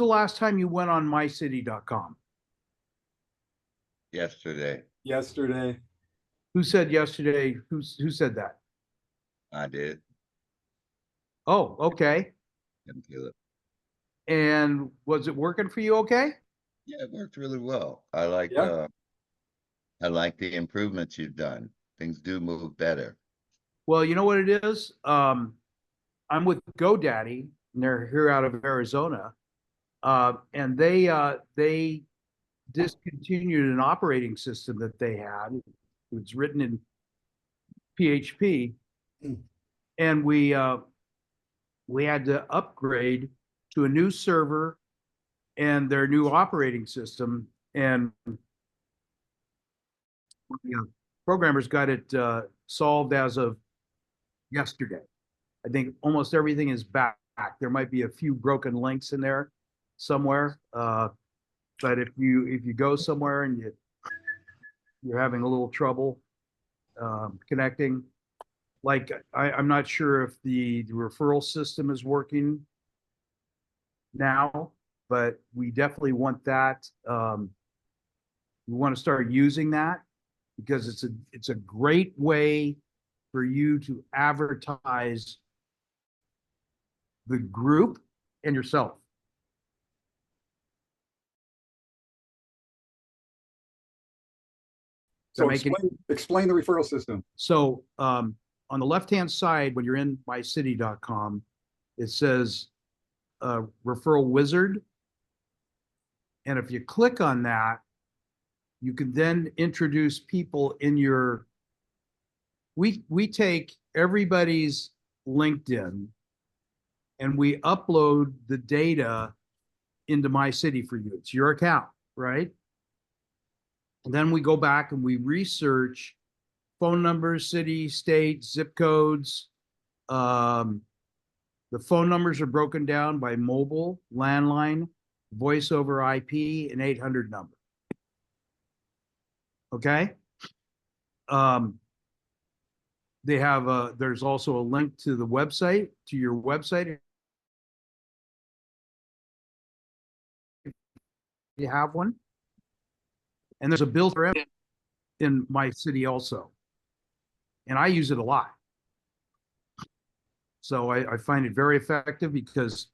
the last time you went on mycity.com? Yesterday. Yesterday. Who said yesterday? Who said that? I did. Oh, okay. Didn't feel it. And was it working for you okay? Yeah, it worked really well. I like the improvements you've done. Things do move better. Well, you know what it is? I'm with GoDaddy, and they're here out of Arizona. And they discontinued an operating system that they had. It was written in PHP, and we had to upgrade to a new server and their new operating system. And programmers got it solved as of yesterday. I think almost everything is back. There might be a few broken links in there somewhere, but if you go somewhere and you're having a little trouble connecting, like I'm not sure if the referral system is working now, but we definitely want that. We want to start using that because it's a great way for you to advertise the group and yourself. So explain the referral system. So on the left-hand side, when you're in mycity.com, it says referral wizard. And if you click on that, you can then introduce people in your, we take everybody's LinkedIn and we upload the data into Mycity for you. It's your account, right? And then we go back and we research phone numbers, city, state, zip codes. The phone numbers are broken down by mobile, landline, voice over IP, and 800 number. Okay. They have there's also a link to the website, to your website. You have one. And there's a builder in Mycity also. And I use it a lot. So I find it very effective because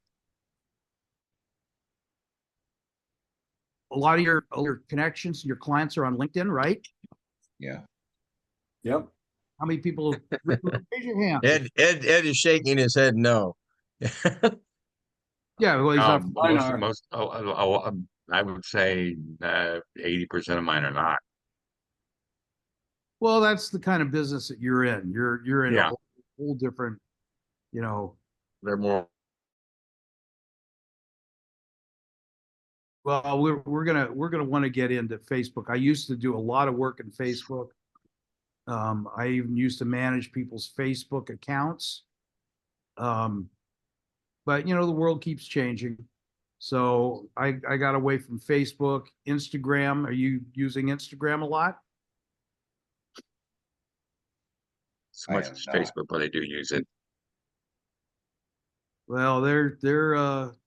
a lot of your connections, your clients are on LinkedIn, right? Yeah. Yep. How many people raise your hand? Ed is shaking his head no. Yeah, well, he's not. I would say 80% of mine are not. Well, that's the kind of business that you're in. You're in a whole different, you know. They're more. Well, we're gonna want to get into Facebook. I used to do a lot of work in Facebook. I even used to manage people's Facebook accounts. But you know, the world keeps changing. So I got away from Facebook. Instagram. Are you using Instagram a lot? As much as Facebook, but I do use it. Well, they're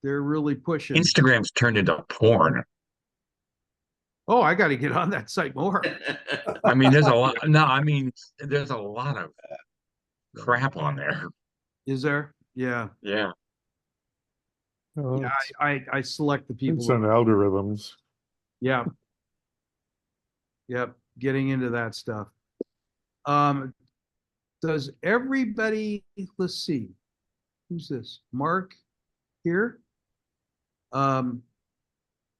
really pushing. Instagram's turned into porn. Oh, I got to get on that site more. I mean, there's a lot. No, I mean, there's a lot of crap on there. Is there? Yeah. Yeah. Yeah, I select the people. It's on algorithms. Yeah. Yep. Getting into that stuff. Does everybody, let's see, who's this? Mark here?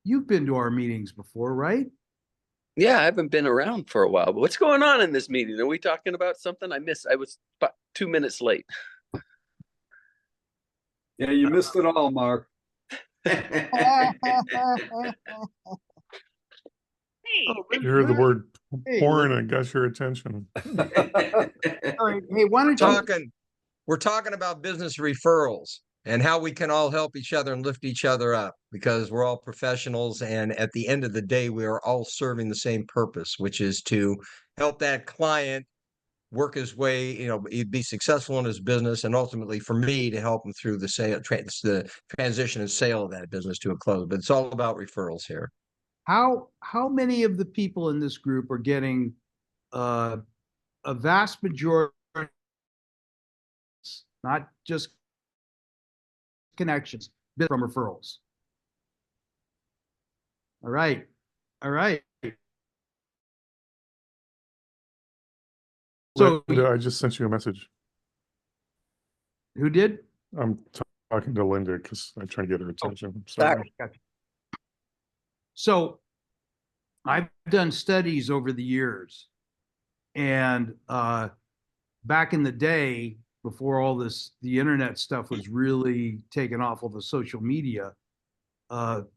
You've been to our meetings before, right? Yeah, I haven't been around for a while, but what's going on in this meeting? Are we talking about something I missed? I was about 2 minutes late. Yeah, you missed it all, Mark. You heard the word porn and got your attention. All right. Hey, why don't you... We're talking about business referrals and how we can all help each other and lift each other up because we're all professionals. And at the end of the day, we are all serving the same purpose, which is to help that client work his way, he'd be successful in his business, and ultimately for me to help him through the the transition and sale of that business to a close. But it's all about referrals here. How many of the people in this group are getting a vast majority, not just connections, from referrals? All right. All right. So Linda, I just sent you a message. who did? I'm talking to Linda because I'm trying to get her attention. Sorry. Gotcha. So I've done studies over the years, and back in the day, before all this, the internet stuff was really taken off, all the social media,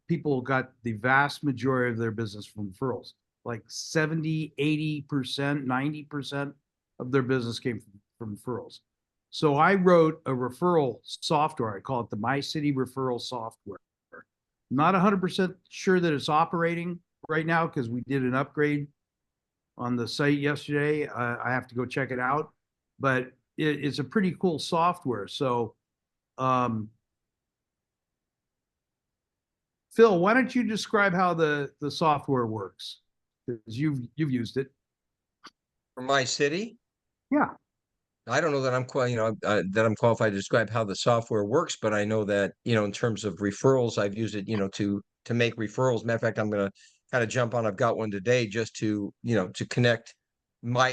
people got the vast majority of their business from referrals. Like 70, 80%, 90% of their business came from referrals. So I wrote a referral software. I call it the Mycity referral software. Not 100% sure that it's operating right now because we did an upgrade on the site yesterday. I have to go check it out, but it's a pretty cool software. So, Phil, why don't you describe how the software works? Because you've used it. For Mycity, Yeah. I don't know that that I'm qualified to describe how the software works, but I know that, in terms of referrals, I've used it, to make referrals. Matter of fact, I'm going to kind of jump on. I've got one today just to, to connect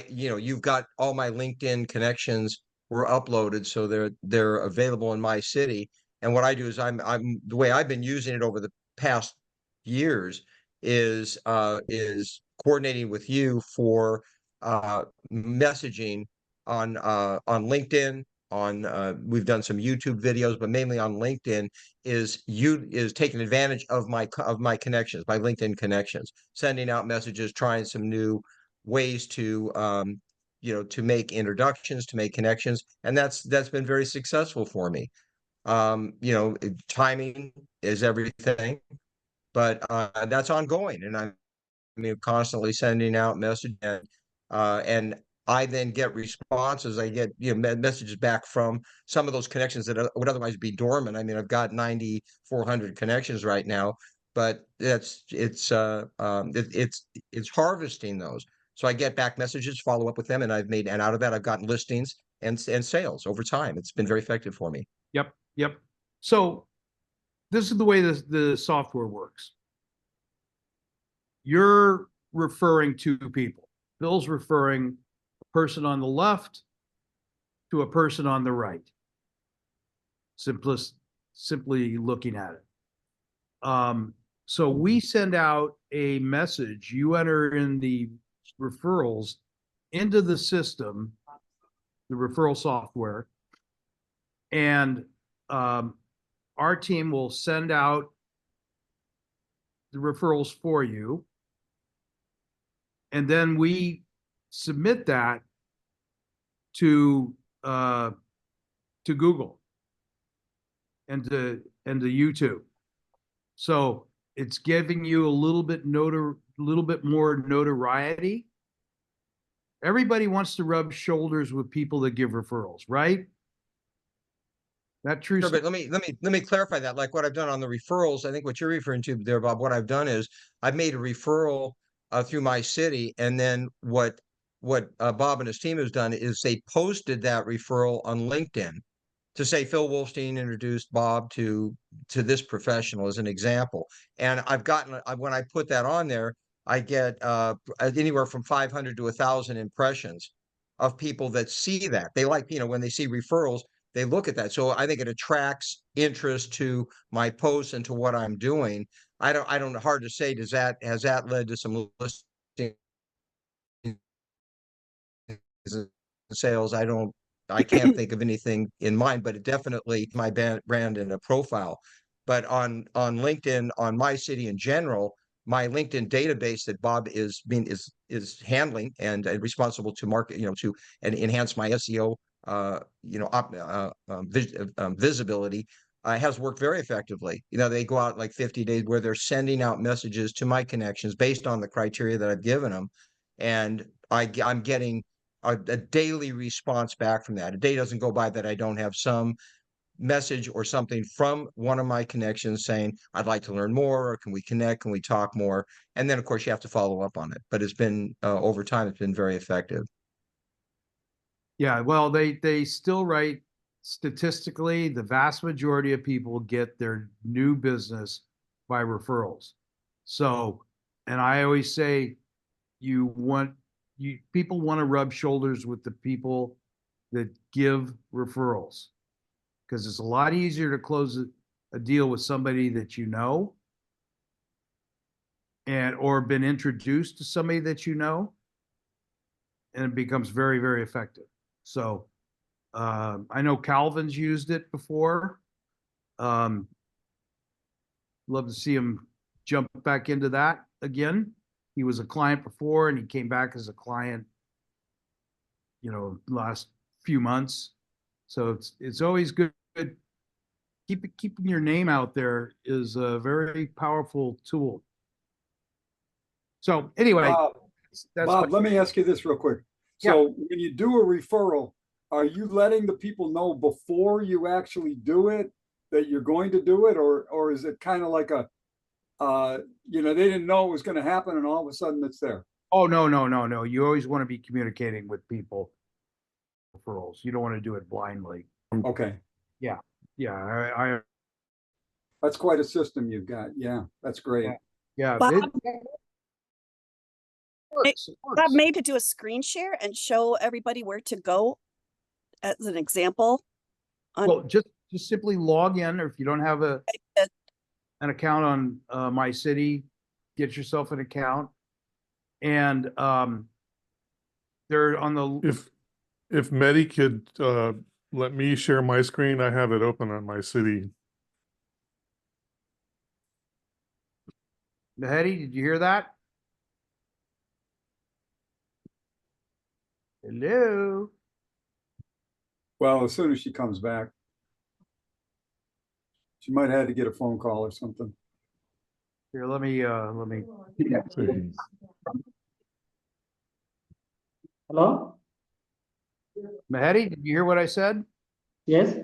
you've got all my LinkedIn connections were uploaded, so they're available in Mycity. And what I do is I'm the way I've been using it over the past years is coordinating with you for messaging on LinkedIn. We've done some YouTube videos, but mainly on LinkedIn is taking advantage of my connections, my LinkedIn connections, sending out messages, trying some new ways to to make introductions, to make connections, and that's been very successful for me. Timing is everything, but that's ongoing, and I'm constantly sending out messages, and I then get responses. I get messages back from some of those connections that would otherwise be dormant. I mean, I've got 9,400 connections right now, but it's harvesting those. So I get back messages, follow up with them, and and out of that I've gotten listings and sales over time. It's been very effective for me. Yep. So this is the way the software works. You're referring two people. Bill's referring a person on the left to a person on the right. Simply looking at it. So we send out a message. You enter in the referrals into the system, the referral software, and our team will send out the referrals for you. And then we submit that to Google and to YouTube. So it's giving you a little bit more notoriety. Everybody wants to rub shoulders with people that give referrals, right? That true. Sure, but let me clarify that. Like what I've done on the referrals, I think what you're referring to there, Bob, what I've done is I've made a referral through Mycity, and then what Bob and his team has done is they posted that referral on LinkedIn to say Phil Wolfstein introduced Bob to this professional as an example. And I've gotten, when I put that on there, I get anywhere from 500 to 1,000 impressions of people that see that. They like, when they see referrals, they look at that. So I think it attracts interest to my posts and to what I'm doing. I don't know, hard to say, has that led to some listing sales? I can't think of anything in mind, but it definitely my brand and a profile. But on LinkedIn, on Mycity in general, my LinkedIn database that Bob is handling and responsible to market, to enhance my SEO, visibility, has worked very effectively. They go out like 50 days where they're sending out messages to my connections based on the criteria that I've given them, and I'm getting a daily response back from that. A day doesn't go by that I don't have some message or something from one of my connections saying, I'd like to learn more, or can we connect? Can we talk more? And then of course you have to follow up on it, but it's been, over time, it's been very effective. Yeah, well, they still write statistically, the vast majority of people get their new business by referrals. So, and I always say people want to rub shoulders with the people that give referrals. Because it's a lot easier to close a deal with somebody that you know and or been introduced to somebody that you know, and it becomes very, very effective. So I know Calvin's used it before. Love to see him jump back into that again. He was a client before and he came back as a client, last few months. So it's always good. Keeping your name out there is a very powerful tool. So anyway, Bob, let me ask you this real quick. So when you do a referral, are you letting the people know before you actually do it that you're going to do it, or is it kind of like they didn't know it was going to happen and all of a sudden it's there? Oh, no. You always want to be communicating with people. Referrals. You don't want to do it blindly. Okay. Yeah. I That's quite a system you've got. Yeah, that's great. yeah. Bob, It works. Bob, maybe do a screen share and show everybody where to go as an example. Well, just simply log in, or if you don't have an account on Mycity, get yourself an account, and they're on the. If Medi could let me share my screen, I have it open on Mycity. Mehdi, did you hear that? Hello. Well, as soon as she comes back, she might have had to get a phone call or something. Here, let me. See. Hello? Mehdi, did you hear what I said? Yes?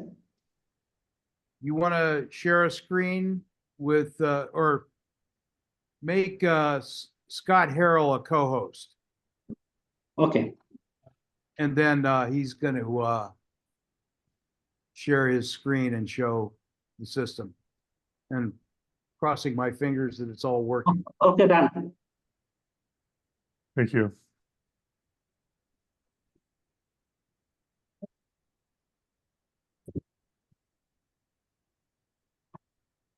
You want to share a screen with, or make Scott Harrell a co-host, Okay. and then he's going to share his screen and show the system. And crossing my fingers that it's all working. Okay, done. Thank you.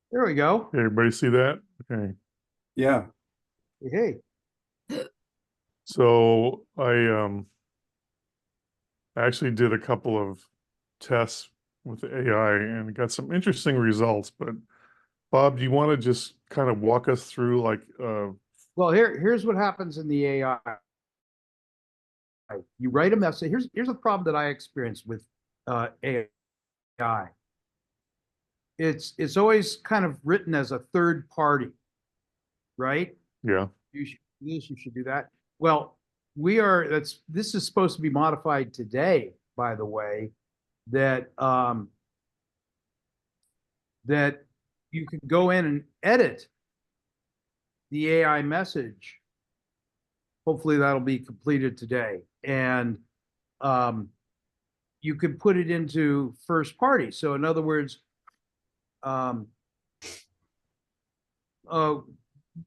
There we go. Everybody see that? Okay. Yeah. Hey. So I actually did a couple of tests with the AI and got some interesting results. But Bob, do you want to just kind of walk us through Well, here's what happens in the AI. You write a message. Here's a problem that I experienced with AI. It's always kind of written as a third party, right? yeah. You should do that. Well, this is supposed to be modified today, by the way, that that you can go in and edit the AI message. Hopefully that'll be completed today. And you can put it into first party. So in other words,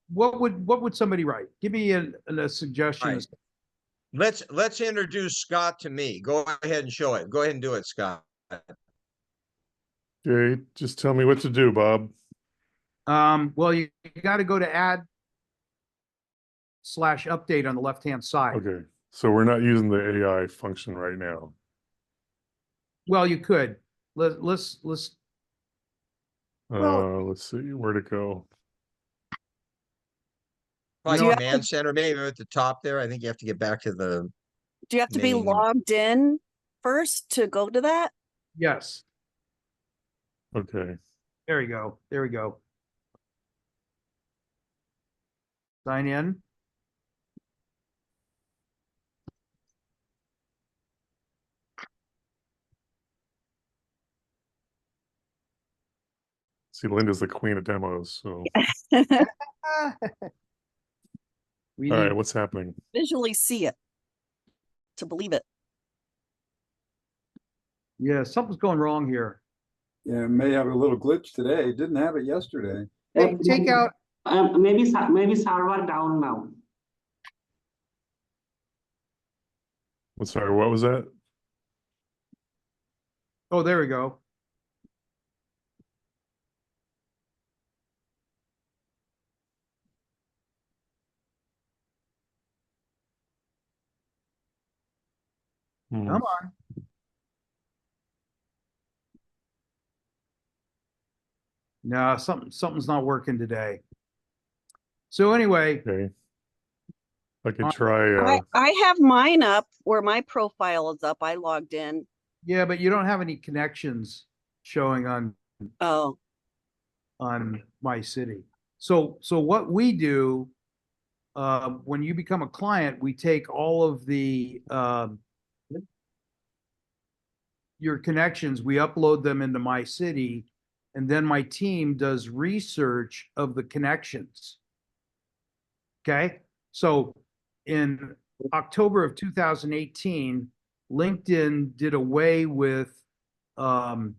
what would somebody write? Give me a suggestion. Right. Let's introduce Scott to me. Go ahead and show it. Go ahead and do it, Scott. Okay, just tell me what to do, Bob. Well, you got to go to add/update on the left-hand side. Okay, so we're not using the AI function right now. Well, you could. Let's Let's see where to go. Probably Command Center, maybe at the top there. I think you have to get back to the. Do you have to be logged in first to go to that? Yes. Okay. There we go. There we go. Sign in. See, Linda's the queen of demos, so. We All right, need what's happening? Visually see it to believe it. Yeah, something's going wrong here. Yeah, it may have a little glitch today. Didn't have it yesterday. Hey, take out, Maybe server down now. I'm sorry, what was that? oh, there we go. Hmm. Come on. No, something's not working today. So anyway, Okay. I could Uh, try, I have mine up where my profile is up. I logged in. yeah, but you don't have any connections showing on Oh, Mycity. So what we do when you become a client, we take all of the your connections, we upload them into Mycity, and then my team does research of the connections. Okay, so in October of 2018, LinkedIn did away with you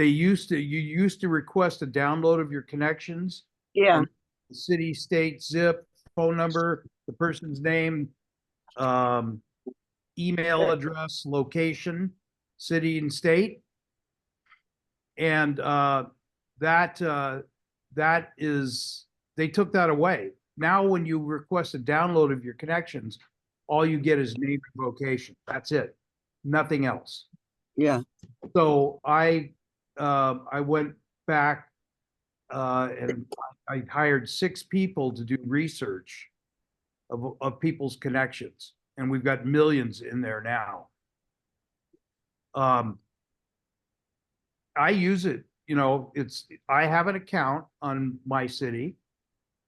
used to request a download of your connections, yeah. and the city, state, zip, phone number, the person's name, email address, location, city and state. And that is, they took that away. Now, when you request a download of your connections, all you get is name and location. That's it. Nothing else. Yeah. So I went back and I hired 6 people to do research of people's connections, and we've got millions in there now. I use it, you know, I have an account on Mycity,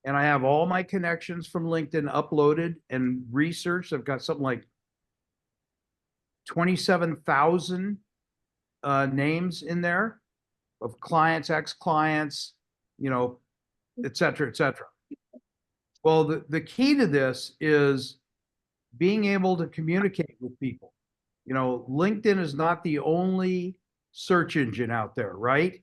and I have all my connections from LinkedIn uploaded and researched. I've got something like 27,000 names in there of clients, ex-clients, you know, et cetera, et cetera. Well, the key to this is being able to communicate with people. You know, LinkedIn is not the only search engine out there, right?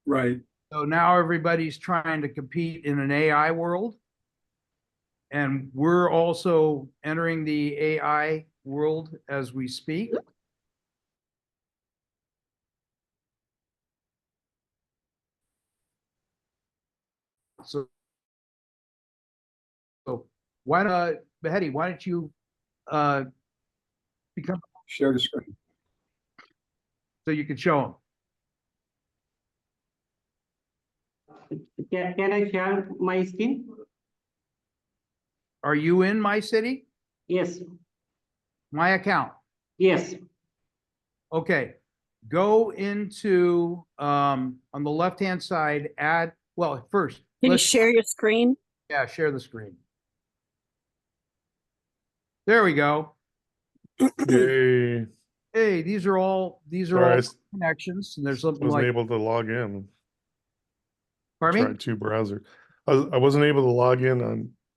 Right. So now everybody's trying to compete in an AI world. And we're also entering the AI world as we speak. So why not, Behetty, why don't you become, Share the screen. so you can show them? Can I share my screen? Are you in Mycity? Yes, My account? yes. Okay, go into on the left-hand side, add, well, first, Can you let's, share your screen? yeah, share the screen. There we go. yay. Hey, these are all Sorry, I connections, and there's something wasn't like, able to log in. pardon me? Tried 2 browsers. I wasn't able to log in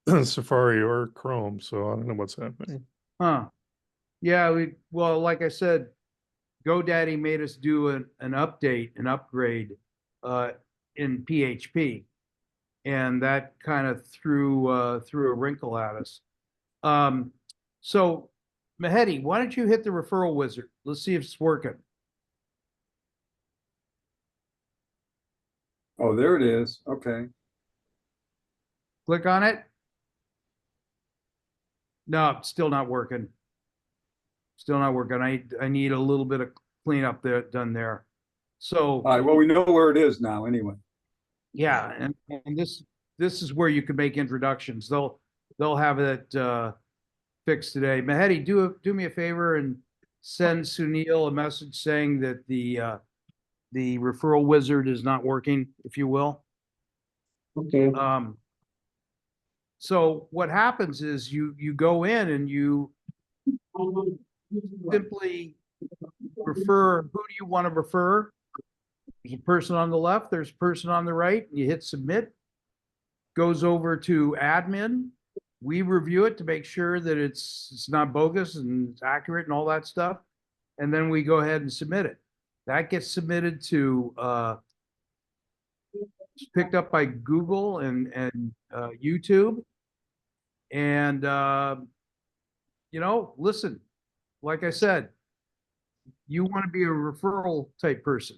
on Safari or Chrome, so I don't know what's happening. Huh. Yeah, well, like I said, GoDaddy made us do an update, an upgrade in PHP. And that kind of threw a wrinkle at us. So Mehetti, why don't you hit the referral wizard? Let's see if it's working. Oh, there it is. Okay. Click on it. No, it's still not working. Still not working. I need a little bit of cleanup there done there. So All right. Well, we know where it is now anyway. yeah, and this is where you can make introductions. They'll have it fixed today. Mehetti, do me a favor and send Sunil a message saying that the referral wizard is not working, if you will. Okay. So what happens is you go in and you simply refer, who do you want to refer? There's a person on the left, there's a person on the right, and you hit submit. Goes over to admin. We review it to make sure that it's not bogus and it's accurate and all that stuff. And then we go ahead and submit it. That gets submitted to picked up by Google and YouTube. And you know, listen, like I said, you want to be a referral type person.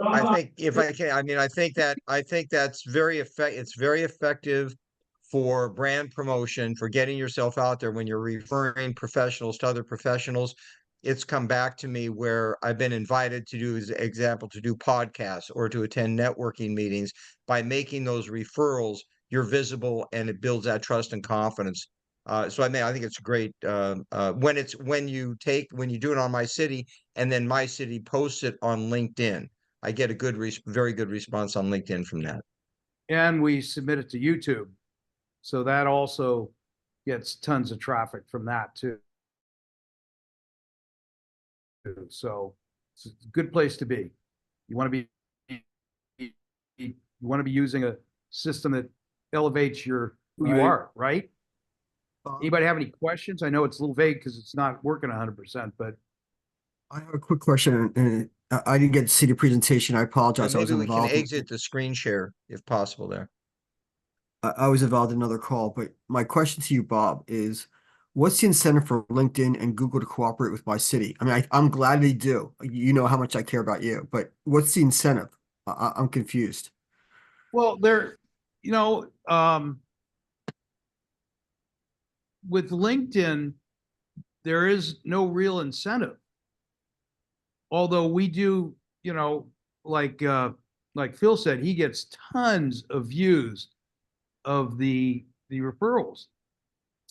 I think if I can, I mean, I think that's it's very effective for brand promotion, for getting yourself out there when you're referring professionals to other professionals. It's come back to me where I've been invited to do, as an example, to do podcasts or to attend networking meetings. By making those referrals, you're visible and it builds that trust and confidence. So I mean, I think it's great when you do it on Mycity and then Mycity posts it on LinkedIn. I get a very good response on LinkedIn from that. And we submit it to YouTube. So that also gets tons of traffic from that too. So it's a good place to be. You want to be using a system that elevates who you Right. are, right? Anybody have any questions? I know it's a little vague because it's not working 100%, but I have a quick question, and I didn't get to see the presentation. I apologize. I was Maybe we can involved. exit the screen share if possible there. I was involved in another call, but my question to you, Bob, is what's the incentive for LinkedIn and Google to cooperate with Mycity? I mean, I'm glad they do. You know how much I care about you, but what's the incentive? I'm confused. well, you know, with LinkedIn, there is no real incentive. Although we do, you know, like Phil said, he gets tons of views of the referrals.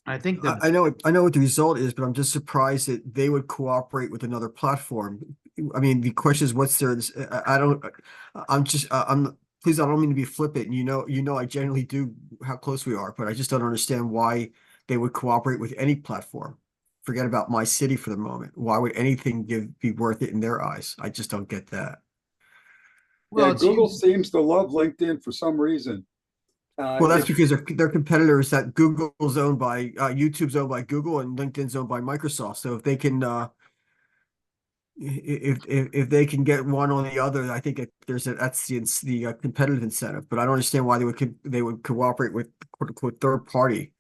I think that I know what the result is, but I'm just surprised that they would cooperate with another platform. I mean, the question is, what's their? Please, I don't mean to be flippant. You know, I generally do how close we are, but I just don't understand why they would cooperate with any platform. Forget about Mycity for the moment. Why would anything be worth it in their eyes? I just don't get that. well, Yeah, it's Google used- seems to love LinkedIn for some reason. Well, that's If- because they're competitors. That Google's owned by YouTube's owned by Google and LinkedIn's owned by Microsoft. So if they can if they can get one or the other, I think that's the competitive incentive. But I don't understand why they would cooperate with quote unquote third party.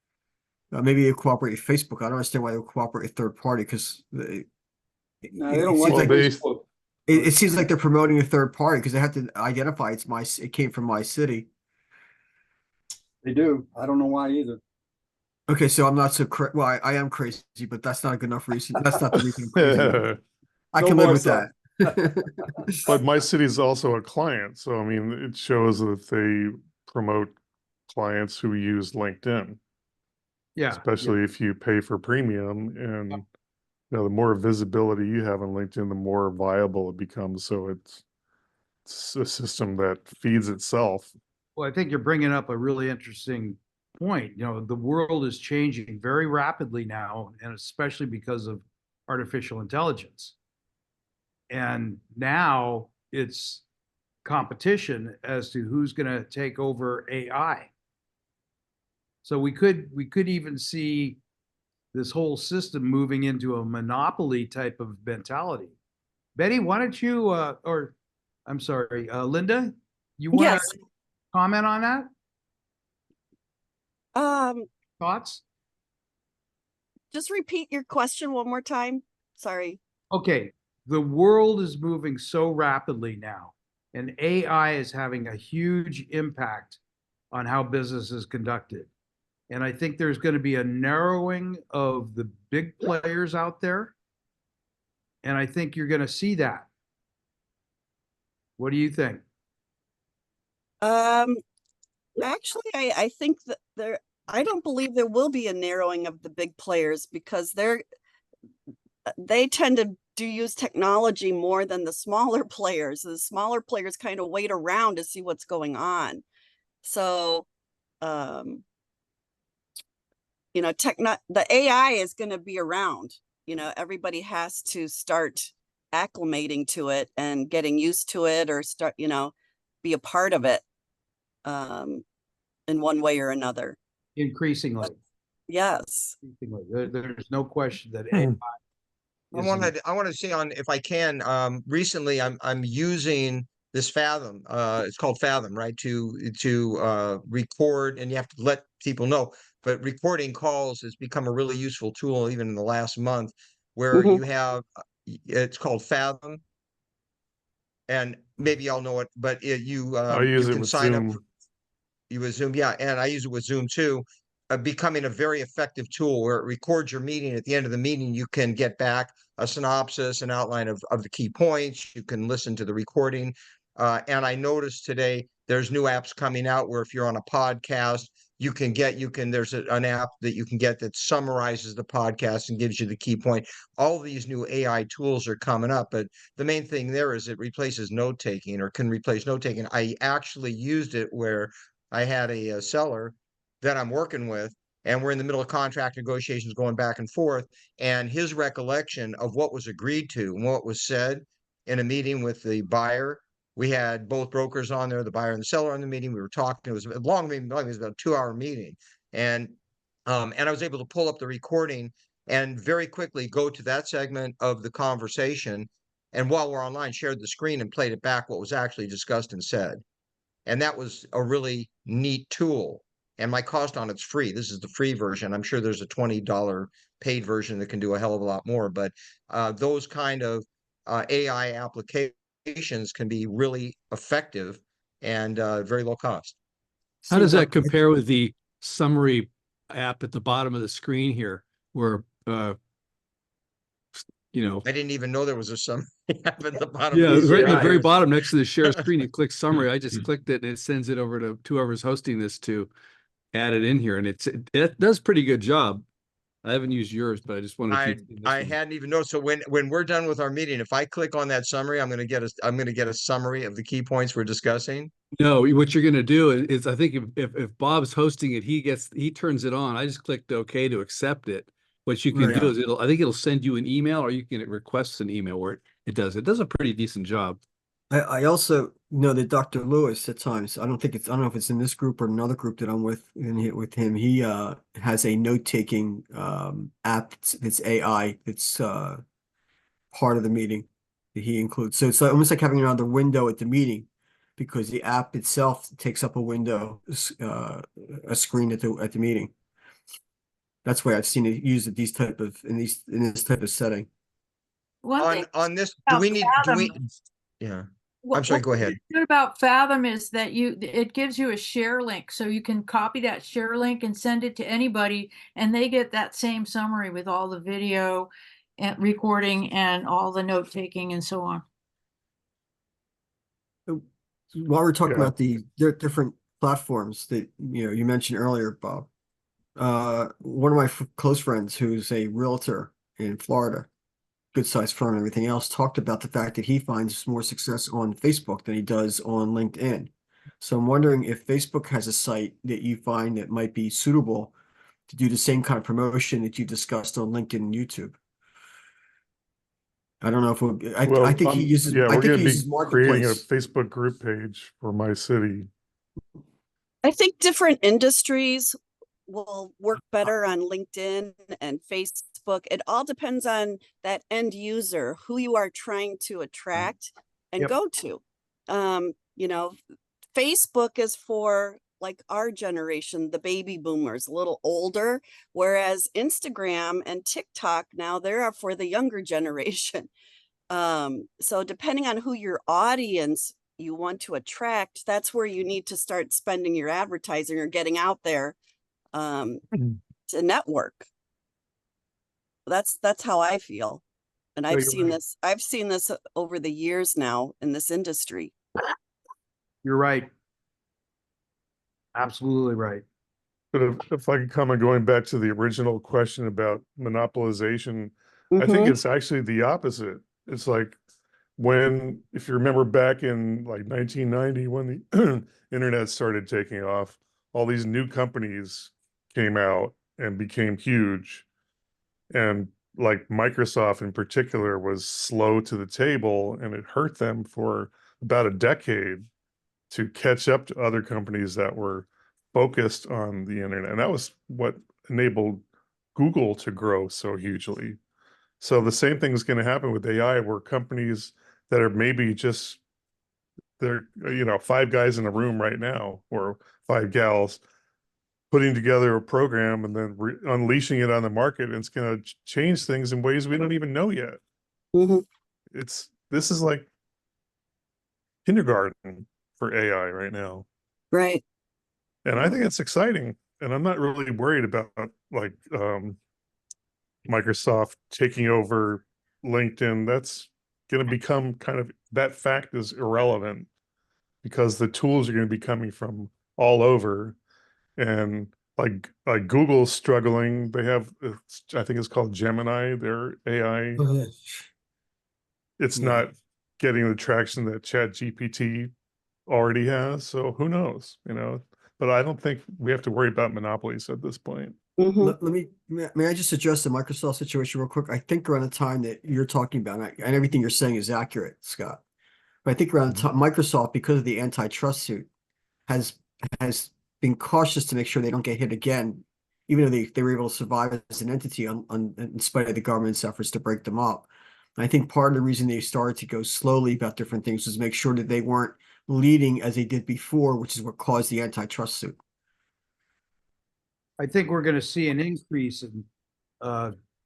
Maybe they cooperate with Facebook. I don't understand why they would cooperate with third party because No, they it don't seems like like Facebook. it seems like they're promoting a third party because they have to identify it came from Mycity. They do. I don't know why either. Okay, so I'm not so well. I am crazy, but that's not a good enough reason. That's not the reason I'm crazy. I No can live more with so. that. But Mycity is also a client, so I mean, it shows that they promote clients who use LinkedIn, yeah, especially if you pay for premium. And you know, the more visibility you have on LinkedIn, the more viable it becomes. So it's a system that feeds itself. Well, I think you're bringing up a really interesting point. You know, the world is changing very rapidly now, and especially because of artificial intelligence. And now it's competition as to who's going to take over AI. So we could even see this whole system moving into a monopoly type of mentality. Betty, why don't you or I'm sorry, Linda, you want Yes. to comment on that? Um, Thoughts? just repeat your question one more time. Sorry. Okay, the world is moving so rapidly now, and AI is having a huge impact on how business is conducted. And I think there's going to be a narrowing of the big players out there. And I think you're going to see that. What do you think? Actually, I think that I don't believe there will be a narrowing of the big players because they tend to use technology more than the smaller players. The smaller players kind of wait around to see what's going on. So, you know, the AI is going to be around. you know, everybody has to start acclimating to it and getting used to it, or start, you know, be a part of it in one way or another. Increasingly, Yes. there's no question that Hmm. AI I is wanted to say on, if I can, recently I'm using this Fathom, it's called Fathom, right? To record, and you have to let people know, but recording calls has become a really useful tool even in the last month, where Mhm. you have, it's called Fathom. And maybe y'all know it, but you I use it can with sign up. Zoom. You with Zoom, yeah, and I use it with Zoom too. Becoming a very effective tool where it records your meeting. At the end of the meeting, you can get back a synopsis, an outline of the key points. You can listen to the recording. And I noticed today there's new apps coming out where if you're on a podcast, there's an app that you can get that summarizes the podcast and gives you the key point. All these new AI tools are coming up, but the main thing there is it replaces note taking, or can replace note taking. I actually used it where I had a seller that I'm working with, and we're in the middle of contract negotiations going back and forth. And his recollection of what was agreed to and what was said in a meeting with the buyer, we had both brokers on there, the buyer and the seller, in the meeting. We were talking. It was a long meeting. It was about a 2-hour meeting, and I was able to pull up the recording and very quickly go to that segment of the conversation. And while we're online, shared the screen and played it back what was actually discussed and said. And that was a really neat tool. And my cost on it's free. This is the free version. I'm sure there's a $20 paid version that can do a hell of a lot more. But those kind of AI applications can be really effective and very low cost. How does Seems that compare with the summary app at the bottom of the screen here, where you know, I didn't even know there was a summary app at the bottom. yeah, of the right at the screen. very bottom next to the share screen, you click summary. I just clicked it and it sends it over to whoever's hosting this to add it in here, and it does pretty good job. I haven't used yours, but I just wanted to keep I hadn't even noticed. So when we're done with our meeting, if I click on that summary, I'm gonna get a summary of the key points we're discussing. No, what you're going to do is I think if Bob's hosting it, he turns it on. I just clicked OK to accept it. What you can Right. do is I think it'll send you an email, or you can request an email where it does a pretty decent job. I also know that Dr. Lewis at times, I don't know if it's in this group or another group that I'm with with him. He has a note-taking app that's AI that's part of the meeting that he includes. So it's almost like having another window at the meeting, because the app itself takes up a window, a screen at the meeting. That's why I've seen it used at in this type of setting. On this, do we yeah. I'm sorry, go ahead. What's good about Fathom is that it gives you a share link, so you can copy that share link and send it to anybody, and they get that same summary with all the video and recording and all the note taking and so on. While we're talking Yeah. about the different platforms that you mentioned earlier, Bob, one of my close friends who's a realtor in Florida, good sized firm and everything else, talked about the fact that he finds more success on Facebook than he does on LinkedIn. So I'm wondering if Facebook has a site that you find that might be suitable to do the same kind of promotion that you discussed on LinkedIn and YouTube. I don't know if I think he uses. Yeah, I we're think going he to uses be creating a Marketplace. Facebook group page for Mycity. I think different industries will work better on LinkedIn and Facebook. It all depends on that end user, who you are trying to attract and go to. Facebook is for like our generation, the baby boomers, a little older, whereas Instagram and TikTok now they're for the younger generation. So depending on who your audience you want to attract, that's where you need to start spending your advertising or getting out there to network. That's how I feel. And I've seen this over the years now in this industry. You're right. Absolutely right. But if I could comment, going back to the original question about monopolization, I think it's actually the opposite. It's like if you remember back in like 1990, when the internet started taking off, all these new companies came out and became huge. And like Microsoft in particular was slow to the table, and it hurt them for about a decade to catch up to other companies that were focused on the internet. And that was what enabled Google to grow so hugely. So the same thing is going to happen with AI, where companies that are maybe just, they're, you know, 5 guys in a room right now, or 5 gals, putting together a program and then unleashing it on the market, and it's going to change things in ways we don't even know yet. This is like kindergarten for AI right now. Right. And I think it's exciting. And I'm not really worried about like Microsoft taking over LinkedIn. That's going to become kind of, that fact is irrelevant, because the tools are going to be coming from all over. And like Google's struggling. They have, I think it's called Gemini, their AI. It's not getting the traction that ChatGPT already has. So who knows, you know? But I don't think we have to worry about monopolies at this point. May I just address the Microsoft situation real quick? I think around the time that you're talking about, and everything you're saying is accurate, Scott. But I think around the time Microsoft, because of the antitrust suit, has been cautious to make sure they don't get hit again, even though they were able to survive as an entity in spite of the government's efforts to break them up. And I think part of the reason they started to go slowly about different things was to make sure that they weren't leading as they did before, which is what caused the antitrust suit. I think we're going to see an increase in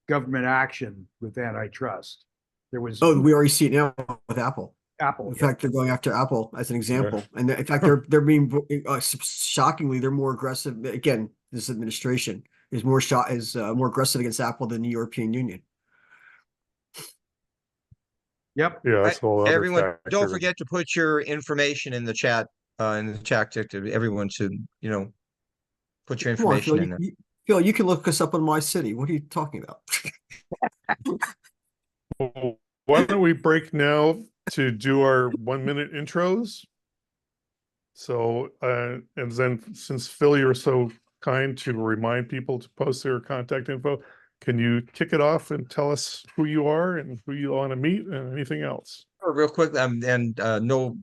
government action with antitrust. There was we already see it now with Apple. Apple. In fact, they're going after Apple as an example, and in fact, they're being shockingly, they're more aggressive. Again, this administration is more aggressive against Apple than the European Union. Yep. Yeah, that's all. Everyone, don't forget to put your information in the chat. To everyone to, you know, put your information in there. Phil, you can look us up on Mycity. What are you talking about? Well, why don't we break now to do our 1-minute intros? So, and then since Phil, you're so kind to remind people to post their contact info, can you kick it off and tell us who you are and who you want to meet and anything else? Real quick, know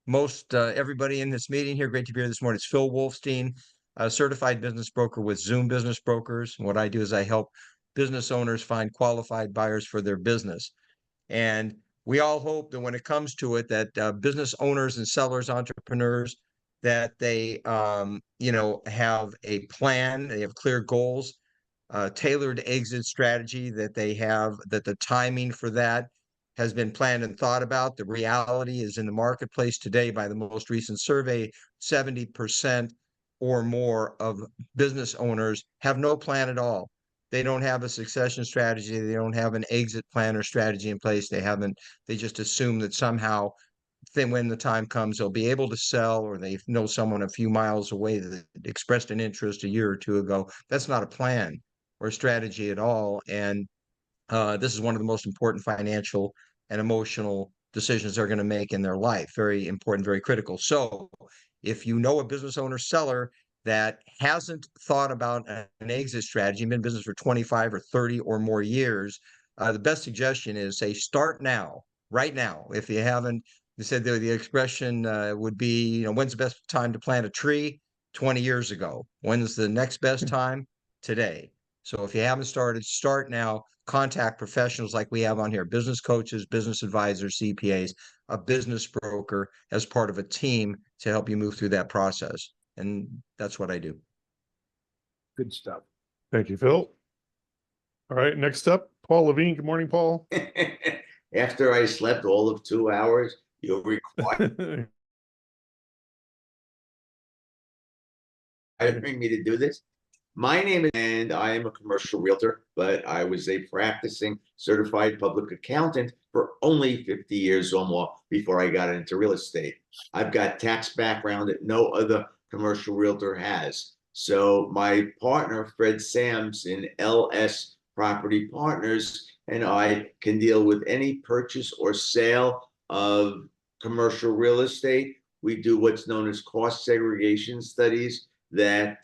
most everybody in this meeting here. Great to be here this morning. It's Phil Wolfstein, a certified business broker with Zoom Business Brokers. And what I do is I help business owners find qualified buyers for their business. And we all hope that when it comes to it, that business owners and sellers, entrepreneurs, that they, you know, have a plan, they have clear goals, tailored exit strategy, that they have, that the timing for that has been planned and thought about. The reality is, in the marketplace today, by the most recent survey, 70% or more of business owners have no plan at all. They don't have a succession strategy. They don't have an exit plan or strategy in place. They just assume that somehow then when the time comes, they'll be able to sell, or they know someone a few miles away that expressed an interest a year or two ago. That's not a plan or a strategy at all. And this is one of the most important financial and emotional decisions they're going to make in their life. Very important, very critical. So if you know a business owner, seller that hasn't thought about an exit strategy, been in business for 25 or 30 or more years, the best suggestion is, say, start now, right now. If you haven't, they said the expression would be, you know, when's the best time to plant a tree? 20 years ago. When's the next best time? Today. So if you haven't started, start now. Contact professionals like we have on here, business coaches, business advisors, CPAs, a business broker as part of a team to help you move through that process. And that's what I do. Good stuff. Thank you, Phil. All right, next up, Paul Levine. Good morning, Paul. After I slept all of 2 hours, you'll require me to do this. My name is, and I am a commercial realtor, but I was a practicing certified public accountant for only 50 years or more before I got into real estate. I've got tax background that no other commercial realtor has. So my partner, Fred Sams in LS Property Partners, and I can deal with any purchase or sale of commercial real estate. We do what's known as cost segregation studies that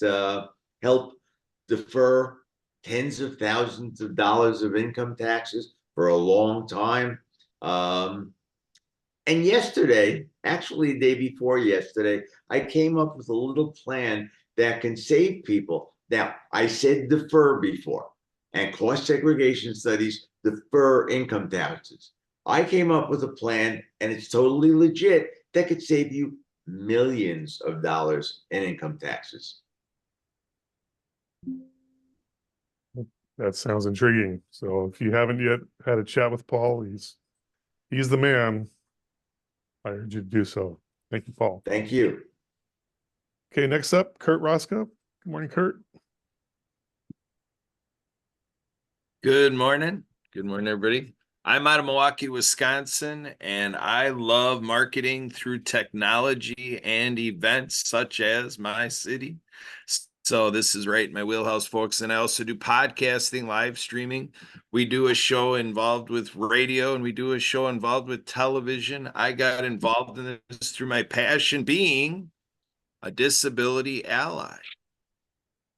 help defer tens of thousands of dollars of income taxes for a long time. And yesterday, actually the day before yesterday, I came up with a little plan that can save people. Now, I said defer before, and cost segregation studies defer income taxes. I came up with a plan, and it's totally legit, that could save you millions of dollars in income taxes. That sounds intriguing. So if you haven't yet had a chat with Paul, he's the man. I urge you to do so. Thank you, Paul. Thank you. Okay, next up, Kurt Roscoe. Good morning, Kurt. Good morning. Good morning, everybody. I'm out of Milwaukee, Wisconsin, and I love marketing through technology and events such as Mycity. So this is right in my wheelhouse, folks. And I also do podcasting, live streaming. We do a show involved with radio, and we do a show involved with television. I got involved in this through my passion being a disability ally.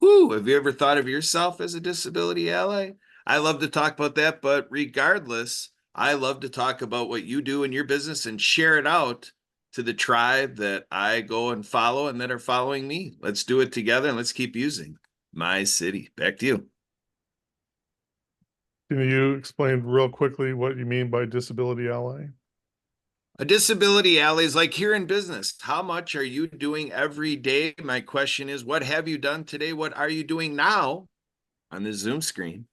Woo, have you ever thought of yourself as a disability ally? I love to talk about that, but regardless, I love to talk about what you do in your business and share it out to the tribe that I go and follow and that are following me. Let's do it together and let's keep using Mycity. Back to you. Can you explain real quickly what you mean by disability ally? A disability ally is like here in business. How much are you doing every day? My question is, what have you done today? What are you doing now on the Zoom screen?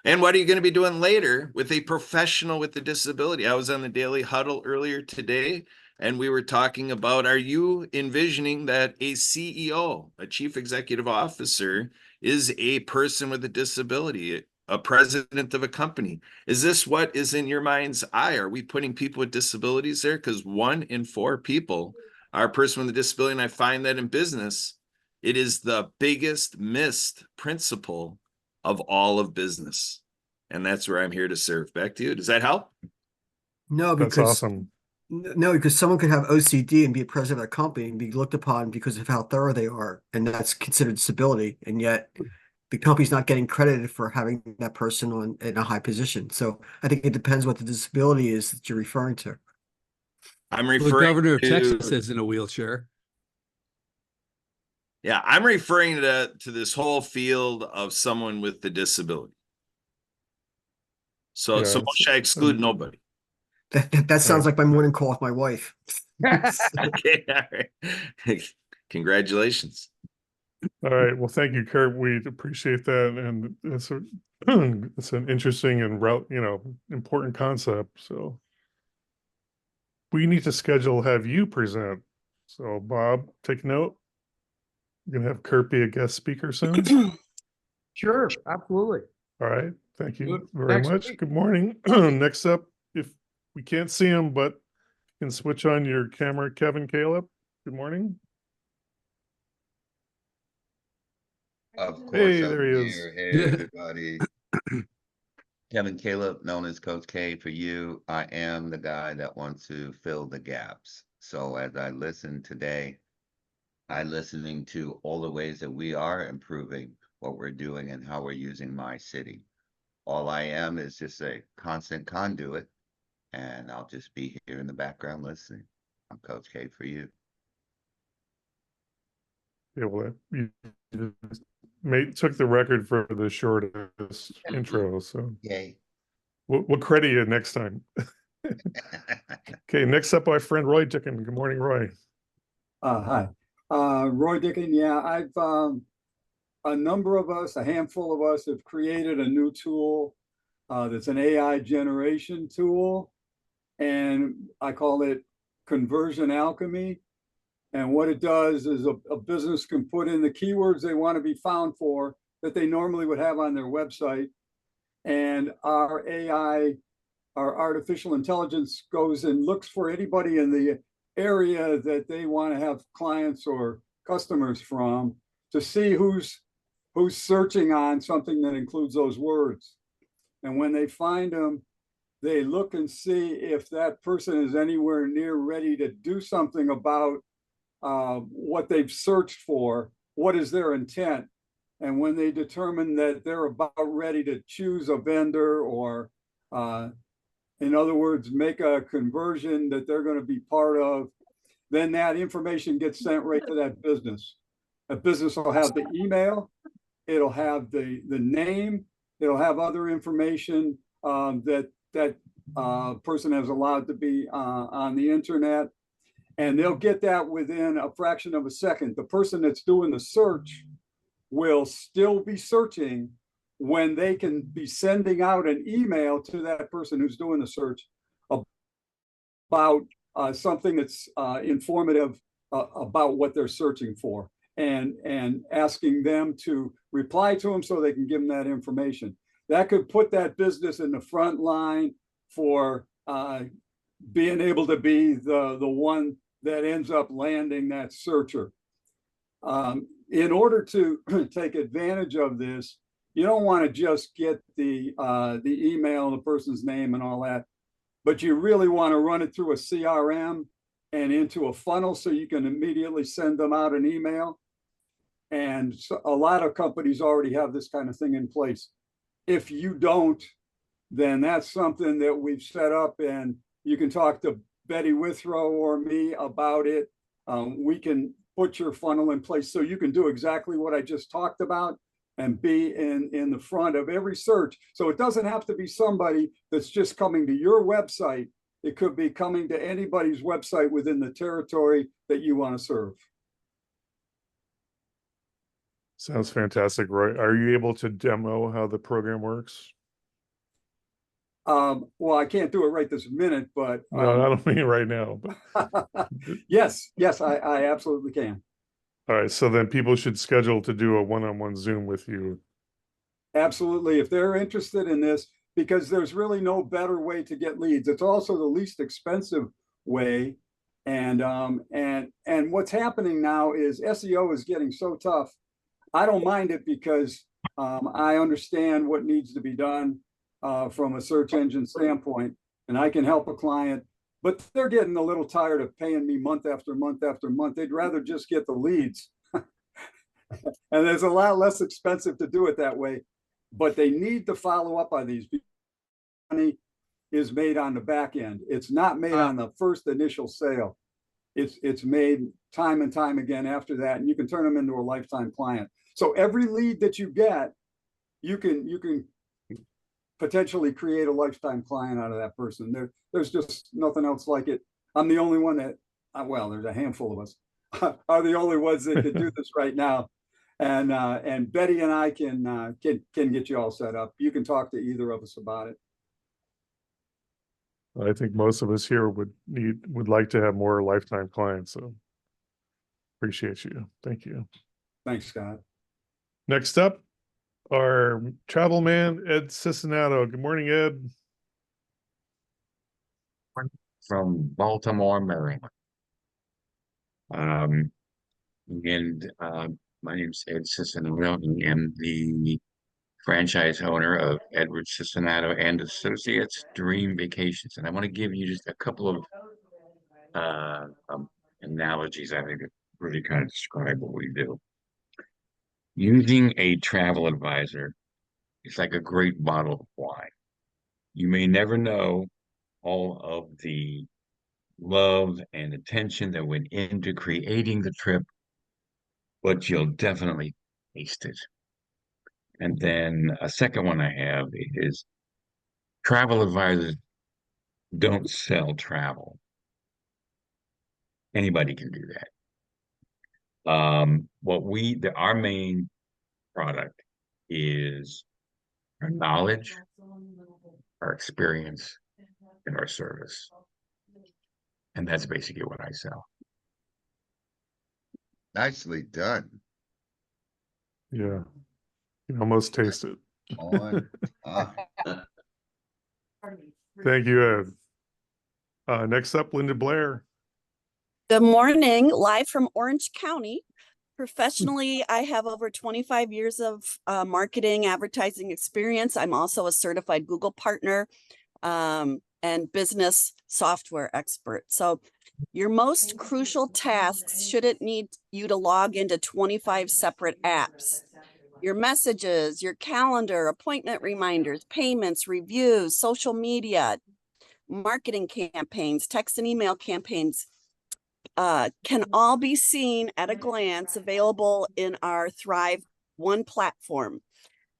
And what are you going to be doing later with a professional with a disability? I was on the Daily Huddle earlier today, and we were talking about, are you envisioning that a CEO, a chief executive officer, is a person with a disability, a president of a company? Is this what is in your mind's eye? Are we putting people with disabilities there? Because 1 in 4 people are a person with a disability, and I find that in business, it is the biggest missed principle of all of business. And that's where I'm here to serve. Back to you. Does that help? No, That's because awesome. no, because someone could have OCD and be a president of a company and be looked upon because of how thorough they are, and that's considered disability. And yet, the company's not getting credited for having that person in a high position. So I think it depends what the disability is that you're referring to. I'm The referring governor of to, Texas is in a wheelchair. yeah, I'm referring to this whole field of someone with the disability. So, Yeah, so it's- should I exclude nobody? That sounds like my morning call with my wife. Okay, all right. Congratulations. All right. Well, thank you, Kurt. We appreciate that, and it's it's an interesting and important concept. So we need to have you present. So Bob, take note. We're gonna have Kurt be a guest speaker soon. Sure, absolutely. All right. Thank you Good. very Next much. week. Good morning. Next up, if we can't see him, but you can switch on your camera, Kevin Caleb. Good morning. Of course, Hey, I'm there he is. here. Hey, everybody. Kevin Caleb, known as Coach K for you. I am the guy that wants to fill the gaps. So as I listen today, I'm listening to all the ways that we are improving what we're doing and how we're using Mycity. All I am is just a constant conduit, and I'll just be here in the background listening. I'm Coach K for you. Yeah, well, you took the record for the shortest intro, so Yay. we'll credit you next time. Okay, next up, our friend Roy Dickin. Good morning, Roy. Hi, Roy Dickin. Yeah, I've a number of us, a handful of us, have created a new tool that's an AI generation tool, and I call it Conversion Alchemy. And what it does is a business can put in the keywords they want to be found for that they normally would have on their website, and our AI, our artificial intelligence, goes and looks for anybody in the area that they want to have clients or customers from to see who's searching on something that includes those words. And when they find them, they look and see if that person is anywhere near ready to do something about what they've searched for. What is their intent? And when they determine that they're about ready to choose a vendor or, in other words, make a conversion that they're going to be part of, then that information gets sent right to that business. A business will have the email, it'll have the name, it'll have other information that person has allowed to be on the internet, and they'll get that within a fraction of a second. The person that's doing the search will still be searching when they can be sending out an email to that person who's doing the search about something that's informative about what they're searching for, and asking them to reply to them so they can give them that information. That could put that business in the front line for being able to be the one that ends up landing that searcher. In order to take advantage of this, you don't want to just get the email, the person's name and all that, but you really want to run it through a CRM and into a funnel so you can immediately send them out an email. And so a lot of companies already have this kind of thing in place. If you don't, then that's something that we've set up, and you can talk to Betty Withrow or me about it. We can put your funnel in place so you can do exactly what I just talked about and be in the front of every search. So it doesn't have to be somebody that's just coming to your website. It could be coming to anybody's website within the territory that you want to serve. Sounds fantastic, Roy. Are you able to demo how the program works? Well, I can't do it right this minute, but No, I don't mean right now. But yes, I absolutely can. all right, so then people should schedule to do a one-on-one Zoom with you. Absolutely, if they're interested in this, because there's really no better way to get leads. It's also the least expensive way. And what's happening now is SEO is getting so tough. I don't mind it because I understand what needs to be done from a search engine standpoint, and I can help a client, but they're getting a little tired of paying me month after month after month. They'd rather just get the leads. And there's a lot less expensive to do it that way, but they need to follow up on these. Money is made on the back end. It's not made on the first initial sale. It's made time and time again after that, and you can turn them into a lifetime client. So every lead that you get, you can potentially create a lifetime client out of that person. There's just nothing else like it. I'm the only one that, well, there's a handful of us, are the only ones that can do this right now. And Betty and I can get you all set up. You can talk to either of us about it. I think most of us here would like to have more lifetime clients. So appreciate you. Thank you. Thanks, Scott. Next up, our travel man, Ed Cicinato. Good morning, Ed. From Baltimore, Maryland. My name's Ed Cicinato. I am the franchise owner of Edward Cicinato and Associates Dream Vacations. And I want to give you just a couple of analogies I think that really kind of describe what we do. Using a travel advisor is like a great bottle of wine. You may never know all of the love and attention that went into creating the trip, but you'll definitely taste it. And then a second one I have is travel advisors don't sell travel. Anybody can do that. Our main product is our knowledge, our experience, and our service. And that's basically what I sell. Nicely done. Yeah, you can almost taste it. Thank you, Ed. Next up, Linda Blair. Good morning, live from Orange County. Professionally, I have over 25 years of marketing, advertising experience. I'm also a certified Google partner and business software expert. So your most crucial tasks shouldn't need you to log into 25 separate apps. your messages, your calendar, appointment reminders, payments, reviews, social media, marketing campaigns, text and email campaigns, can all be seen at a glance, available in our Thrive One platform.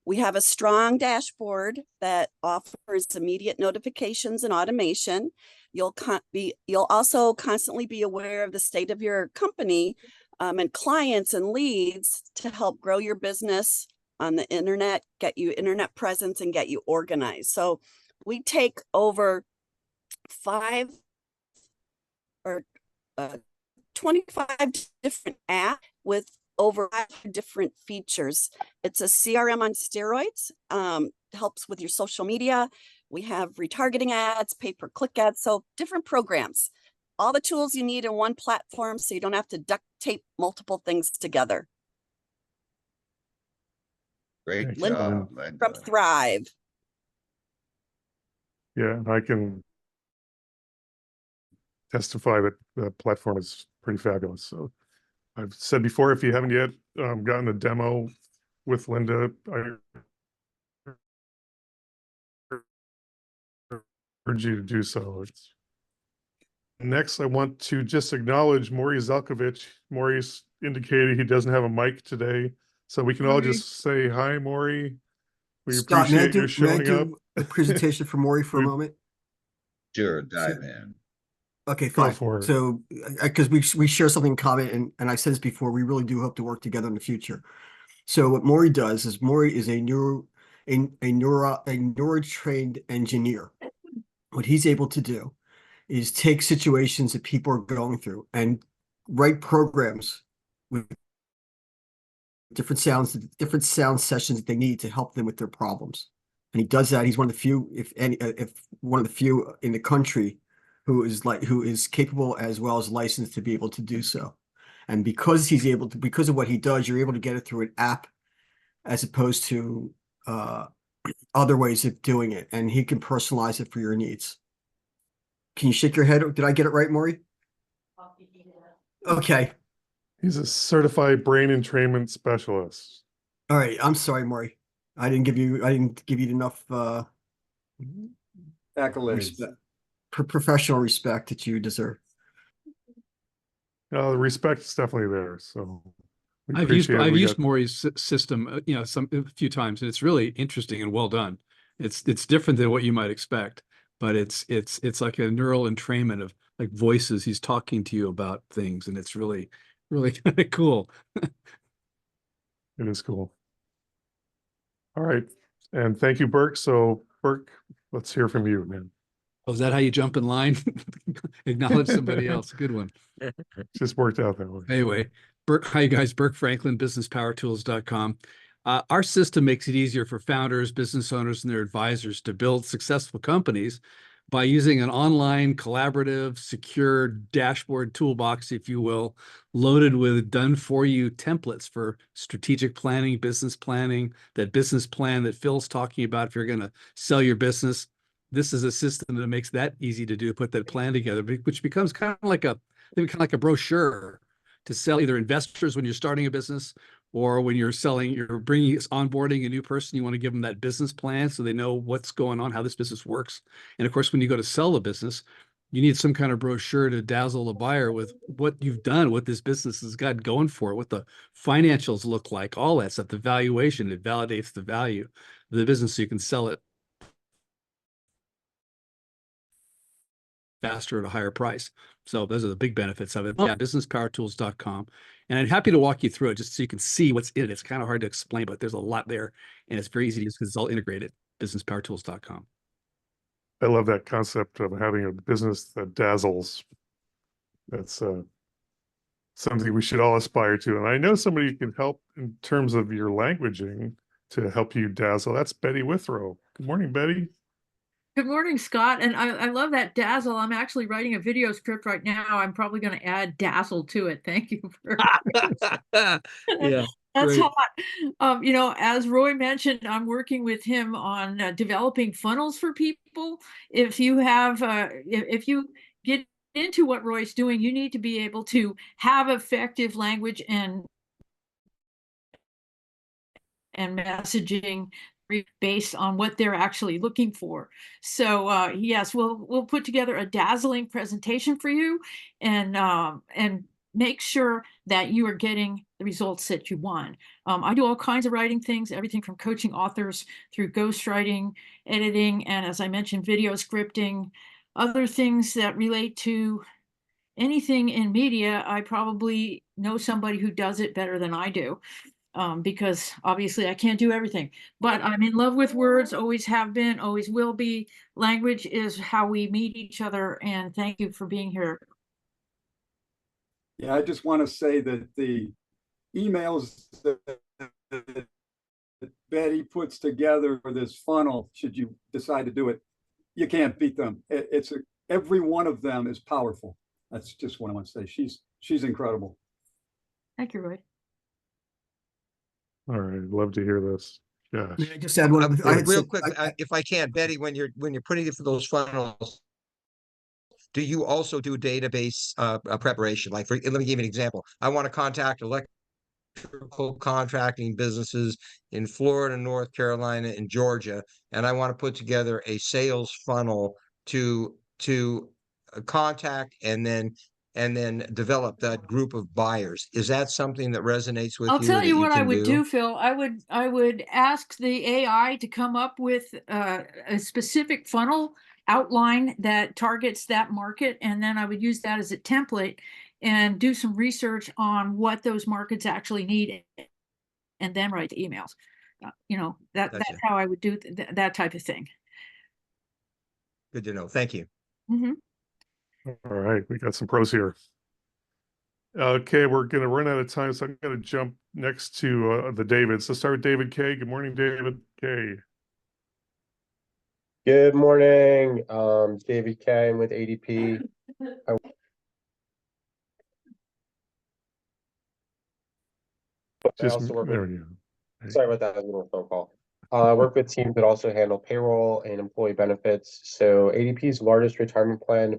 We have a strong dashboard that offers immediate notifications and automation. You'll also constantly be aware of the state of your company and clients and leads to help grow your business on the internet, get you internet presence, and get you organized. So we take over 25 different apps with over 5 different features. It's a CRM on steroids, helps with your social media. We have retargeting ads, pay-per-click ads, so different programs. All the tools you need in one platform so you don't have to duct tape multiple things together. Great Linda job, from Linda. Thrive. Yeah, I can testify that the platform is pretty fabulous. So I've said before, if you haven't yet gotten a demo with Linda, I urge you to do so. Next, I want to just acknowledge Maury Zelkovich. Maury's indicated he doesn't have a mic today, so we can all just say hi, Maury. We Scott, appreciate you showing up. a presentation for Maury for a moment? Sure, dive in. Okay, Go fine. for it. So, because we share something in common, and I've said this before, we really do hope to work together in the future. So what Maury does is Maury is a neuro-trained engineer. What he's able to do is take situations that people are going through and write programs with different sound sessions that they need to help them with their problems. And he does that. He's one of the few, if one of the few in the country who is capable as well as licensed to be able to do so. And because because of what he does, you're able to get it through an app as opposed to other ways of doing it. And he can personalize it for your needs. Can you shake your head? Did I get it right, Maury? Okay. He's a certified brain entrainment specialist. All right. I'm sorry, Maury. I didn't give you enough Accolades. Professional respect that you deserve. The respect is definitely there. So we I've used appreciate I've used Maury's system, a few times, and it's really interesting and well done. It's different than what you might expect, but it's like a neural entrainment of like voices. He's talking to you about things, and it's really kind of cool. It is cool. All right. And thank you, Burke. So Burke, let's hear from you, man. Oh, is that how you jump in line? Acknowledge somebody else. Good one. Just worked out that way. Anyway, hi guys, Burke Franklin, businesspowertools.com. Our system makes it easier for founders, business owners, and their advisors to build successful companies by using an online, collaborative, secure dashboard toolbox, if you will, loaded with done-for-you templates for strategic planning, business planning, that business plan that Phil's talking about if you're going to sell your business. This is a system that makes that easy to do, put that plan together, which becomes kind of like a brochure to sell either investors when you're starting a business, or when you're onboarding a new person, you want to give them that business plan so they know what's going on, how this business works. And of course, when you go to sell a business, you need some kind of brochure to dazzle the buyer with what you've done, what this business has got going for it, what the financials look like, all that stuff, the valuation, it validates the value of the business so you can sell it faster at a higher price. So those are the big benefits of it. Yeah, businesspowertools.com. And I'm happy to walk you through it just so you can see what's in it. It's kind of hard to explain, but there's a lot there, and it's very easy to use because it's all integrated. Businesspowertools.com. I love that concept of having a business that dazzles. That's something we should all aspire to. And I know somebody who can help in terms of your languaging to help you dazzle. That's Betty Withrow. Good morning, Betty. Good morning, Scott. And I love that dazzle. I'm actually writing a video script right now. I'm probably going to add dazzle to it. Thank you for Yeah. That's great. hot. As Roy mentioned, I'm working with him on developing funnels for people. If you have, if you get into what Roy's doing, you need to be able to have effective language and and messaging based on what they're actually looking for. So yes, we'll put together a dazzling presentation for you, and make sure that you are getting the results that you want. I do all kinds of writing things, everything from coaching authors through ghostwriting, editing, and as I mentioned, video scripting, other things that relate to anything in media. I probably know somebody who does it better than I do, because obviously I can't do everything. But I'm in love with words, always have been, always will be. Language is how we meet each other, and thank you for being here. Yeah, I just want to say that the emails that Betty puts together for this funnel, should you decide to do it, you can't beat them. Every one of them is powerful. That's just what I want to say. She's incredible. Thank you, Roy. All right, love to hear this. Gosh. May I just add one other? I had Real said, quick, if I can, Betty, when you're putting it for those funnels, do you also do database preparation? Like, let me give you an example. I want to contact electrical contracting businesses in Florida, North Carolina, and Georgia, and I want to put together a sales funnel to contact and then develop that group of buyers. Is that something that resonates with I'll you? tell that you what I can would do, Phil. I would ask the AI to come up with a specific funnel outline that targets that market, and then I would use that as a template and do some research on what those markets actually need, and then write the emails. That's Gotcha. how I would do that type of thing. Good to know. Thank you. Mm-hmm. All right, we got some pros here. Okay, we're going to run out of time, so I'm going to jump next to the Davids. Let's start with David K. Good morning, David K. Good morning, David K. I'm with ADP. I also work with, sorry about that, I was a little phone call. I work with teams that also handle payroll and employee benefits. So ADP's largest retirement plan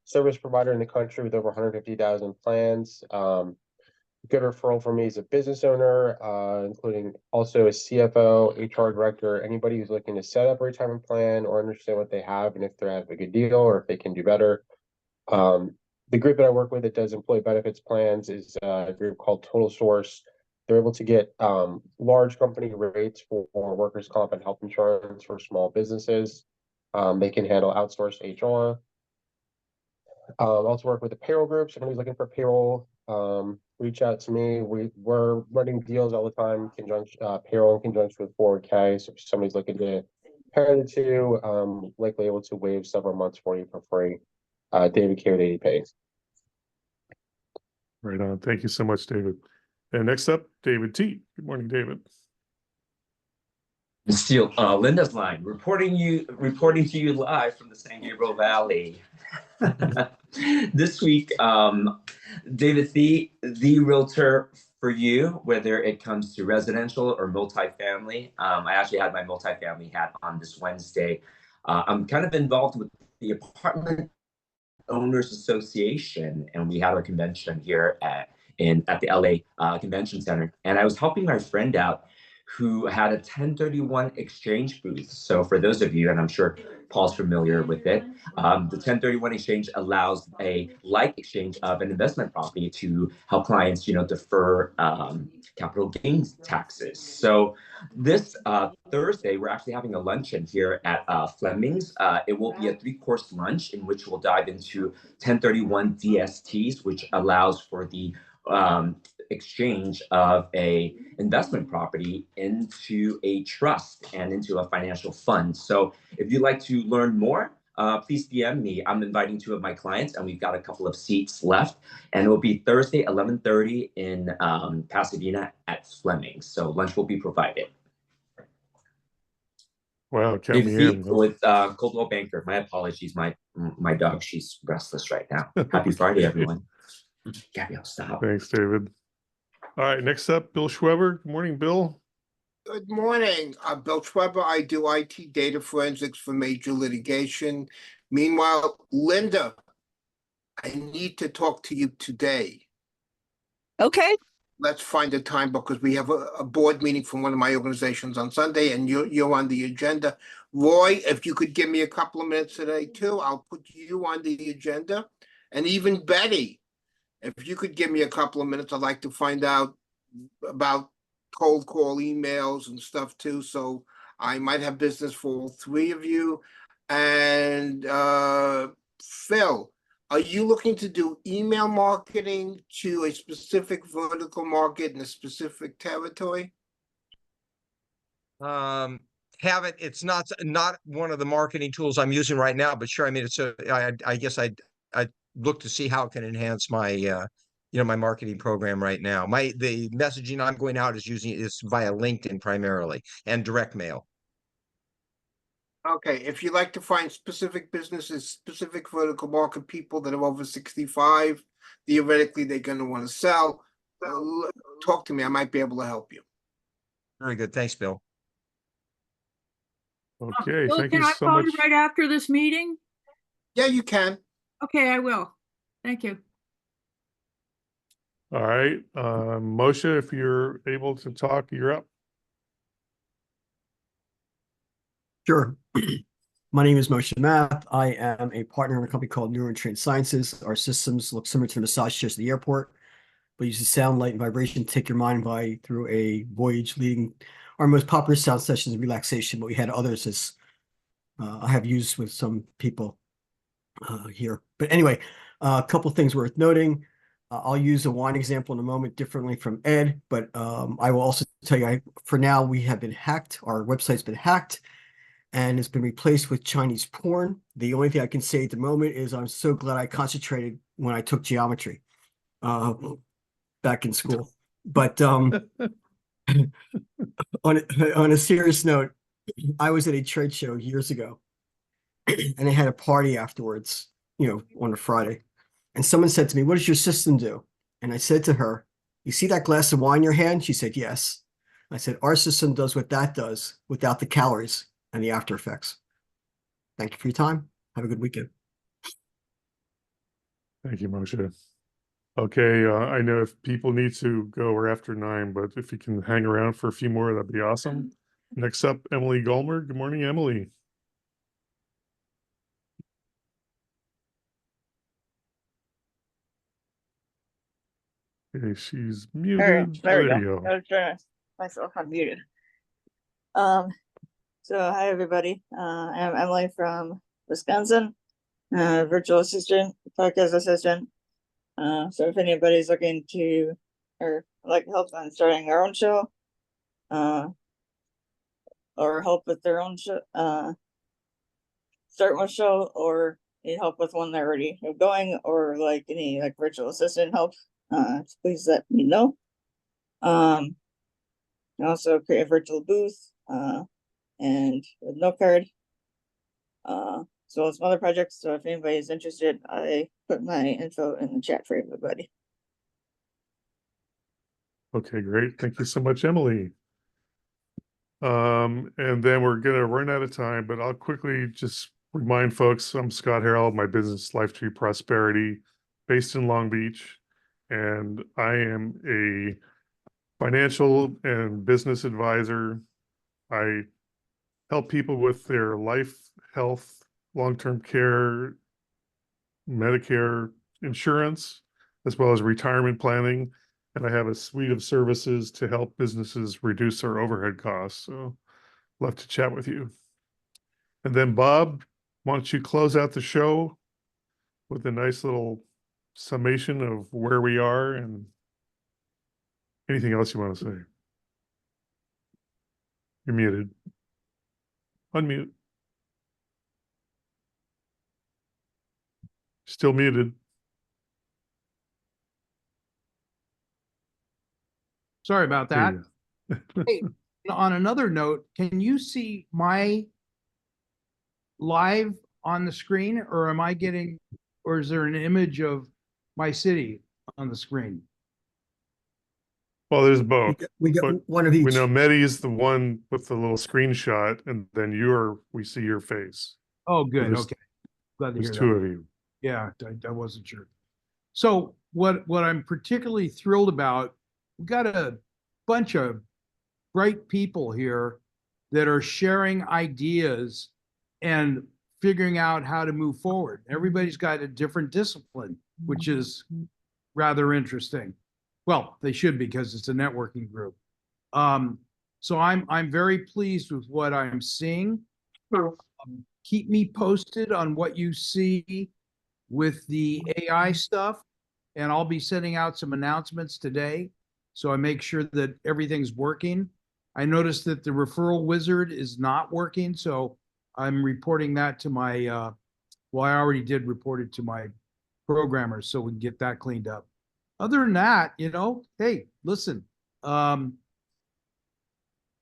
service provider in the country with over 150,000 plans. Good referral for me as a business owner, including also a CFO, HR director, anybody who's looking to set up a retirement plan or understand what they have and if they have a good deal or if they can do better. The group that I work with that does employee benefits plans is a group called Total Source. They're able to get large company rates for workers' comp and health insurance for small businesses. They can handle outsourced HR. Also work with the payroll group. Somebody's looking for payroll, reach out to me. We're running deals all the time, payroll in conjunction with 401k. So if somebody's looking to pair the two, likely able to waive several months for you for free. David K with ADP. Right on. Thank you so much, David. And next up, David T. Good morning, David. Steele, Linda's line, reporting to you live from the San Gabriel Valley. This week, David, the realtor for you, whether it comes to residential or multifamily. I actually had my multifamily hat on this Wednesday. I'm kind of involved with the Apartment Owners Association, and we had our convention here at the LA Convention Center. And I was helping my friend out who had a 1031 exchange booth. So for those of you, and I'm sure Paul's familiar with it, the 1031 exchange allows a like exchange of an investment property to help clients, defer capital gains taxes. So this Thursday, we're actually having a luncheon here at Fleming's. It will be a 3-course lunch in which we'll dive into 1031 DSTs, which allows for the exchange of a investment property into a trust and into a financial fund. So if you'd like to learn more, please DM me. I'm inviting 2 of my clients, and we've got a couple of seats left. And it will be Thursday, 11:30 in Pasadena at Fleming's. So lunch will be provided. Wow, count me in. With Coldwell Banker. My apologies. My dog, she's restless right now. Happy Friday, everyone. Gabrielle, stop. Thanks, David. All right, next up, Bill Schweber. Good morning, Bill. Good morning. I'm Bill Schweber. I do IT data forensics for major litigation. Meanwhile, Linda, I need to talk to you today. Okay. let's find a time because we have a board meeting from one of my organizations on Sunday and you're on the agenda. Roy, if you could give me a couple of minutes today too, I'll put you on the agenda. And even Betty, if you could give me a couple of minutes, I'd like to find out about cold call emails and stuff too. So I might have business for all three of you. And Phil, are you looking to do email marketing to a specific vertical market in a specific territory? It's not one of the marketing tools I'm using right now, but sure. I mean, I guess I'd look to see how it can enhance my my marketing program right now. The messaging I'm going out is via LinkedIn primarily and direct mail. Okay, if you like to find specific businesses, specific vertical market people that are over 65, theoretically they're going to want to sell. Talk to me. I might be able to help you. Very good. Thanks, Bill. Okay, Bill, thank can you I so call much. you right after this meeting? Yeah, you can. Okay, I will. Thank you. All right, Moshe, if you're able to talk, you're up. Sure. My name is Moshe Math. I am a partner in a company called Neurotrain Sciences. Our systems look similar to the massage chairs at the airport, but uses sound, light, and vibration to take your mind through a voyage, leading our most popular sound sessions and relaxation, but we had others as I have used with some people here. But anyway, a couple things worth noting. I'll use a wine example in a moment differently from Ed, but I will also tell you, for now, we have been hacked. Our website's been hacked and it's been replaced with Chinese porn. The only thing I can say at the moment is I'm so glad I concentrated when I took geometry back in school. But on a serious note, I was at a trade show years ago and they had a party afterwards, on a Friday. And someone said to me, "What does your system do?" And I said to her, "You see that glass of wine in your hand?" She said, "Yes." I said, "Our system does what that does without the calories and the after effects." Thank you for your time. Have a good weekend. Thank you, Moshe. Okay, I know if people need to go, we're after 9, but if you can hang around for a few more, that'd be awesome. Next up, Emily Gulmer. Good morning, Emily. Okay, she's muted. There we There go. you go. I was trying to myself unmuted. So hi everybody. I'm Emily from Wisconsin, virtual assistant, podcast assistant. So if anybody's looking to or like help on starting their own show, or help with their own show, start one show, or need help with one they're already going, or like any like virtual assistant help, please let me know. I also create a virtual booth, and with no card, as well as some other projects. So if anybody is interested, I put my info in the chat for everybody. Okay, great. Thank you so much, Emily. And then we're gonna run out of time, but I'll quickly just remind folks, I'm Scott Harrell, my business Lifetree Prosperity, based in Long Beach, and I am a financial and business advisor. I help people with their life, health, long-term care, Medicare insurance, as well as retirement planning. And I have a suite of services to help businesses reduce their overhead costs. So love to chat with you. And then Bob, why don't you close out the show with a nice little summation of where we are and anything else you want to say? You're muted. Unmute. Still muted. Sorry about that. There Hey, on another note, can you see my live on the screen, or am I getting, or is there an image of Mycity on the screen? Well, there's both. We got but one of each. We know Mehdi is the one with the little screenshot, and then we see your face. Oh, good. There's- Okay. Glad to There's hear two that. of you. Yeah, I wasn't sure. So what I'm particularly thrilled about we got a bunch of bright people here that are sharing ideas and figuring out how to move forward. Everybody's got a different discipline, which is rather interesting. Well, they should be because it's a networking group. So I'm very pleased with what I'm seeing. Keep me posted on what you see with the AI stuff, and I'll be sending out some announcements today. So I make sure that everything's working. I noticed that the referral wizard is not working, so I'm reporting that to my, well, I already did report it to my programmers so we can get that cleaned up. Other than that, hey, listen,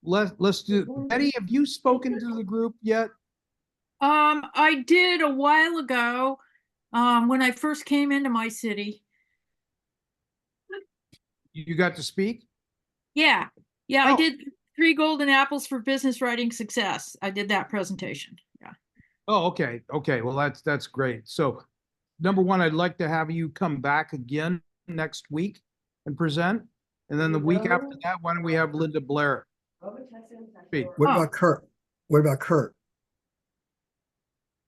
let's do, Betty, have you spoken to the group yet? I did a while ago, when I first came into Mycity. You got to speak? Yeah, yeah, Oh. I did 3 golden apples for business writing success. I did that presentation. Yeah. Oh, okay. Okay. Well, that's great. So number one, I'd like to have you come back again next week and present. And then the week after that, why don't we have Linda Blair speak? What about Kurt? What about Kurt?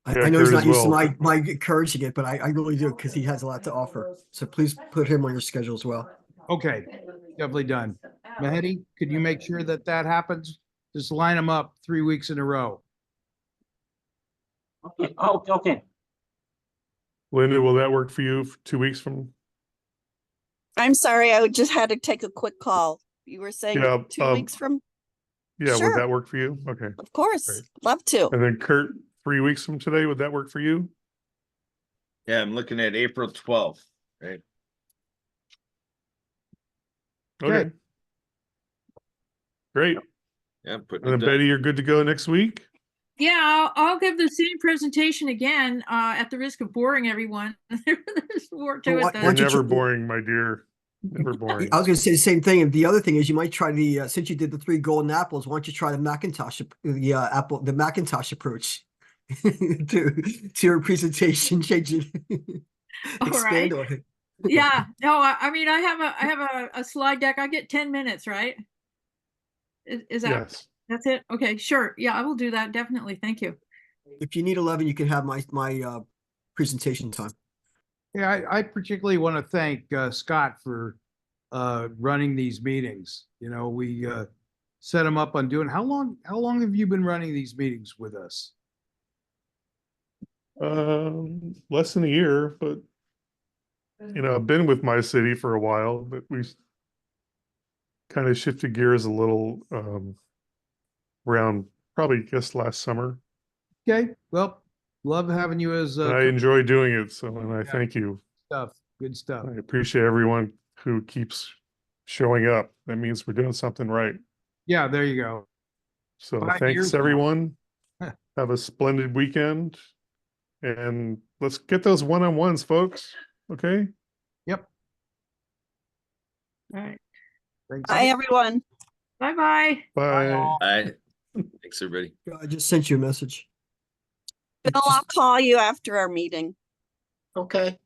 Yeah, I know Kurt he's not as used to well. my encouraging it, but I really do because he has a lot to offer. So please put him on your schedule as well. Okay, definitely done. Mehdi, could you make sure that that happens? Just line them up 3 weeks in a row. Okay. Oh, okay. Linda, will that work for you 2 weeks from? I'm sorry, I just had to take a quick call. You were saying Yeah, 2 weeks from? Yeah, Sure. would that work for you? Okay. Of course, Great. love to. And then Kurt, 3 weeks from today, would that work for you? Yeah, I'm looking at April 12th, right? Okay. Great. Yeah, putting And then it down. Betty, you're good to go next week? Yeah, I'll give the same presentation again, at the risk of boring everyone. There's more to Well, it why than. You're don't you never tr- boring, my dear. Never boring. I was going to say the same thing. And the other thing is, you might try the since you did the 3 golden apples, why don't you try the Macintosh approach to your presentation? Change it, All expand right. on it. Yeah, no, I mean, I have a slide deck. I get 10 minutes, right? Is that, Yes. that's it? Okay, sure. Yeah, I will do that. Definitely. Thank you. If you need 11, you can have my presentation time. Yeah, I particularly want to thank Scott for running these meetings. We set him up on doing, how long have you been running these meetings with us? Less than a year, but I've been with Mycity for a while, but we kind of shifted gears a little around probably just last summer. Okay, well, love having you as And I enjoy doing it, and I thank you. good stuff. I appreciate everyone who keeps showing up. That means we're doing something right. Yeah, there you go. So 5 thanks years now. everyone. Have a splendid weekend. And let's get those one-on-ones, folks. Okay? Yep. All right. Thanks. Bye, everyone. Bye-bye. Bye. All right. Thanks, everybody. I just sent you a message. Bill, I'll call you after our meeting. Okay.